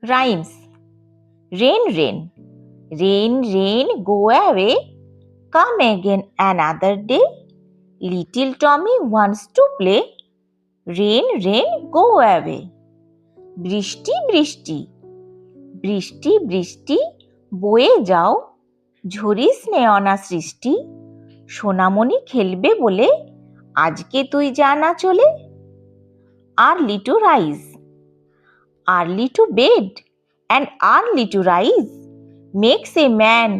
Rhymes. Rain, rain. Rain, rain, go away. Come again another day. Little Tommy wants to play. Rain, rain, go away. বৃষ্টি, বৃষ্টি. বৃষ্টি, বৃষ্টি, বয়ে যাও। ঝরিস নে অনা সৃষ্টি। সোনামণি খেলবে বলে আজকে তুই জানা চলে। Early to rise. Early to bed and early to rise makes a man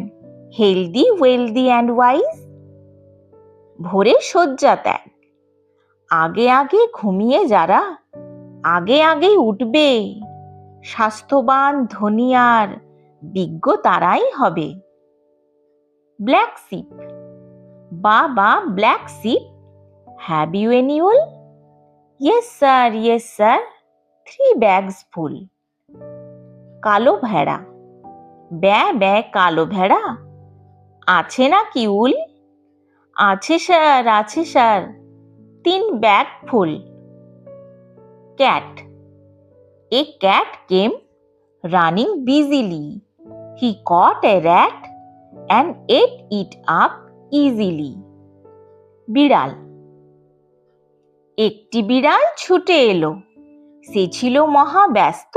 healthy, wealthy and wise. ভোরে শয্যা ত্যাগ। আগে আগে ঘুমিয়ে যারা আগে আগেই উঠবে। স্বাস্থ্যবান, ধনী আর বিজ্ঞ তারাই হবে। Black sheep. Baba, black sheep, have you any wool? Yes sir, 3 bags full. কালো ভেড়া। ব্যা ব্যা কালো ভেড়া, আছে নাকি উল? আছে sir, 3 bag full. Cat. A cat came running busily. He caught a rat and ate it up easily. বিড়াল। একটি বিড়াল ছুটে এলো, সে ছিল মহা ব্যস্ত।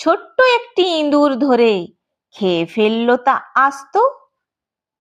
ছোট্ট একটি ইঁদুর ধরে খেয়ে ফেললো তা আস্ত।